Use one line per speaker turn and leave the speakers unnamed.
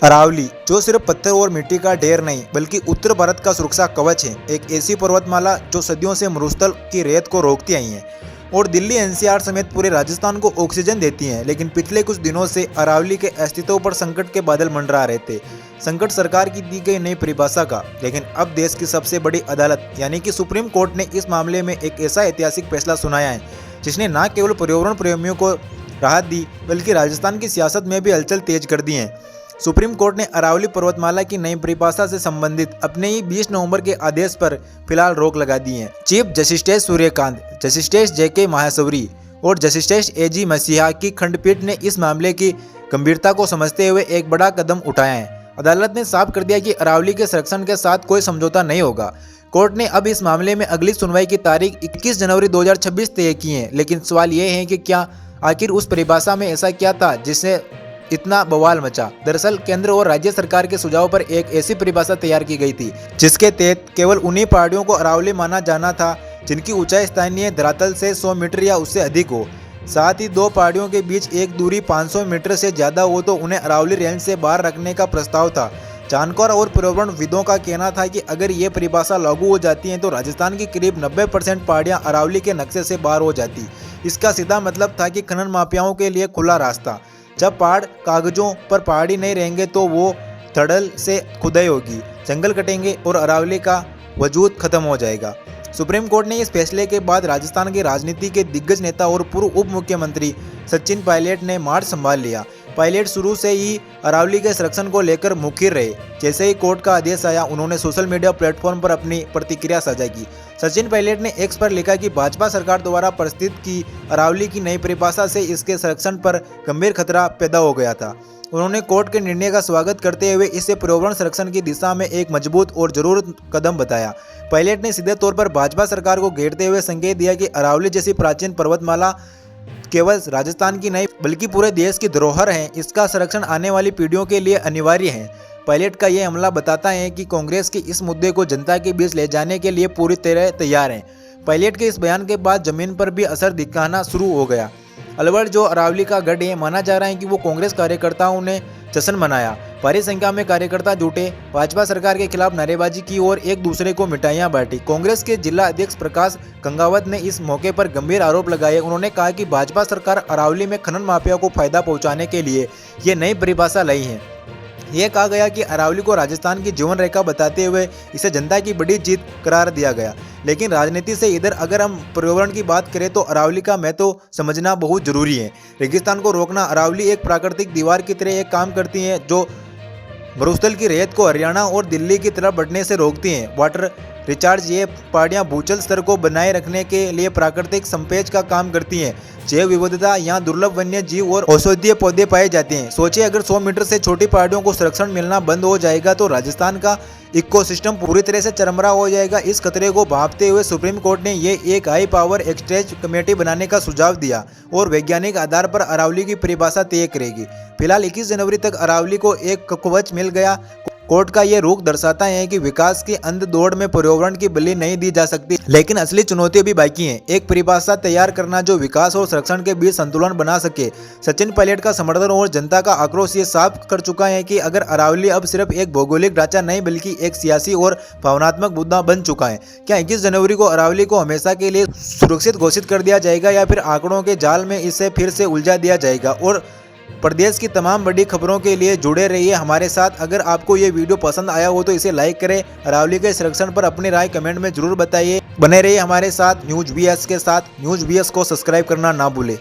अरावली, जो सिर्फ पत्थर और मिट्टी का ढेर नहीं बल्कि उत्तर भारत का सुरक्षा कवच है। एक ऐसी पर्वतमाला जो सदियों से मरुस्थल की रेत को रोकती आई है और दिल्ली एनसीआर समेत पूरे राजस्थान को ऑक्सीजन देती हैं। लेकिन पिछले कुछ दिनों से अरावली के अस्तित्व पर संकट के बादल मंडरा रहे थे। संकट सरकार की दी गई नई परिभाषा का, लेकिन अब देश की सबसे बड़ी अदालत यानी कि सुप्रीम कोर्ट ने इस मामले में एक ऐसा ऐतिहासिक फैसला सुनाया है जिसने न केवल पर्यावरण प्रेमियों को राहत दी बल्कि राजस्थान की सियासत में भी हलचल तेज कर दी है। सुप्रीम कोर्ट ने अरावली पर्वतमाला की नई परिभाषा से संबंधित अपने ही 20 नवंबर के आदेश पर फिलहाल रोक लगा दी है। चीफ जस्टिस सूर्यकांत, जस्टिस जेके माहेश्वरी और जस्टिस एजी मसीहा की खंडपीठ ने इस मामले की गंभीरता को समझते हुए एक बड़ा कदम उठाया है। अदालत ने साफ कर दिया कि अरावली के संरक्षण के साथ कोई समझौता नहीं होगा। कोर्ट ने अब इस मामले में अगली सुनवाई की तारीख 21 जनवरी 2026 तय की है। लेकिन सवाल ये है कि क्या आखिर उस परिभाषा में ऐसा क्या था जिससे इतना बवाल मचा। दरअसल केंद्र और राज्य सरकार के सुझाव पर एक ऐसी परिभाषा तैयार की गई थी जिसके तहत केवल उन्हीं पहाड़ियों को अरावली माना जाना था जिनकी ऊंचाई स्थानीय धरातल से 100 मीटर या उससे अधिक हो। साथ ही दो पहाड़ियों के बीच एक दूरी 500 मीटर से ज्यादा हो तो उन्हें अरावली रेंज से बाहर रखने का प्रस्ताव था। जानकार और पर्यावरणविदों का कहना था कि अगर ये परिभाषा लागू हो जाती है तो राजस्थान की करीब 90% पहाड़ियां अरावली के नक्शे से बाहर हो जाती। इसका सीधा मतलब था कि खनन माफियाओं के लिए खुला रास्ता। जब पहाड़ कागजों पर पहाड़ी नहीं रहेंगे तो वो धड़ल से खुदाई होगी, जंगल कटेंगे और अरावली का वजूद खत्म हो जाएगा। सुप्रीम कोर्ट ने इस फैसले के बाद राजस्थान के राजनीति के दिग्गज नेता और पूर्व उप मुख्यमंत्री सचिन पायलट ने मार्च संभाल लिया। पायलट शुरू से ही अरावली के संरक्षण को लेकर मुखिर रहे। जैसे ही कोर्ट का आदेश आया उन्होंने सोशल मीडिया प्लेटफॉर्म पर अपनी प्रतिक्रिया साझा की। सचिन पायलट ने एक्स पर लिखा कि भाजपा सरकार द्वारा प्रस्तुत की अरावली की नई परिभाषा से इसके संरक्षण पर गंभीर खतरा पैदा हो गया था। उन्होंने कोर्ट के निर्णय का स्वागत करते हुए इसे पर्यावरण संरक्षण की दिशा में एक मजबूत और जरूरत कदम बताया। पायलट ने सीधे तौर पर भाजपा सरकार को घेरते हुए संकेत दिया कि अरावली जैसी प्राचीन पर्वतमाला केवल राजस्थान की नहीं बल्कि पूरे देश की धरोहर है। इसका संरक्षण आने वाली पीढ़ियों के लिए अनिवार्य है। पायलट का यह हमला बताता है कि कांग्रेस की इस मुद्दे को जनता के बीच ले जाने के लिए पूरी तरह तैयार है। पायलट के इस बयान के बाद जमीन पर भी असर दिखाना शुरू हो गया। अलवर, जो अरावली का गढ़ है, माना जा रहा है कि वो कांग्रेस कार्यकर्ताओं ने जश्न मनाया। भारी संख्या में कार्यकर्ता जुटे, भाजपा सरकार के खिलाफ नारेबाजी की और एक दूसरे को मिठाइयां बांटी। कांग्रेस के जिला अध्यक्ष प्रकाश गंगावत ने इस मौके पर गंभीर आरोप लगाए। उन्होंने कहा कि भाजपा सरकार अरावली में खनन माफिया को फायदा पहुंचाने के लिए ये नई परिभाषा लाई है। यह कहा गया कि अरावली को राजस्थान की जीवन रेखा बताते हुए इसे जनता की बड़ी जीत करार दिया गया। लेकिन राजनीति से इधर अगर हम पर्यावरण की बात करें तो अरावली का महत्व समझना बहुत जरूरी है। रेगिस्तान को रोकना, अरावली एक प्राकृतिक दीवार की तरह एक काम करती है जो मरुस्थल की रेत को हरियाणा और दिल्ली की तरफ बढ़ने से रोकती हैं। वाटर रिचार्ज, ये पहाड़ियाँ भूजल स्तर को बनाए रखने के लिए प्राकृतिक संपेज का काम करती हैं। जैव विविधता, यहाँ दुर्लभ वन्य जीव और औषधीय पौधे पाए जाते हैं। सोचिए अगर 100 मीटर से छोटी पहाड़ियों को संरक्षण मिलना बंद हो जाएगा तो राजस्थान का इकोसिस्टम पूरी तरह से चरमरा हो जाएगा। इस खतरे को भांपते हुए सुप्रीम कोर्ट ने ये एक हाई पावर एक्सटेंज कमेटी बनाने का सुझाव दिया और वैज्ञानिक आधार पर अरावली की परिभाषा तय करेगी। फिलहाल 21 जनवरी तक अरावली को एक कवच मिल गया। कोर्ट का यह रुख दर्शाता है कि विकास की अंध दौड़ में पर्यावरण की बलि नहीं दी जा सकती, लेकिन असली चुनौती अभी बाकी है। एक परिभाषा तैयार करना जो विकास और संरक्षण के बीच संतुलन बना सके। सचिन पायलट का समर्थन और जनता का आक्रोश ये साफ कर चुका है कि अगर अरावली अब सिर्फ एक भौगोलिक ढांचा नहीं बल्कि एक सियासी और भावनात्मक मुद्दा बन चुका है। क्या 21 जनवरी को अरावली को हमेशा के लिए सुरक्षित घोषित कर दिया जाएगा या फिर आंकड़ों के जाल में इसे फिर से उलझा दिया जाएगा? और प्रदेश की तमाम बड़ी खबरों के लिए जुड़े रहिए हमारे साथ। अगर आपको ये वीडियो पसंद आया हो तो इसे लाइक करें। अरावली के संरक्षण पर अपनी राय कमेंट में जरूर बताइए। बने रहिए हमारे साथ न्यूज वीएस के साथ। न्यूज वीएस को सब्सक्राइब करना ना भूलें।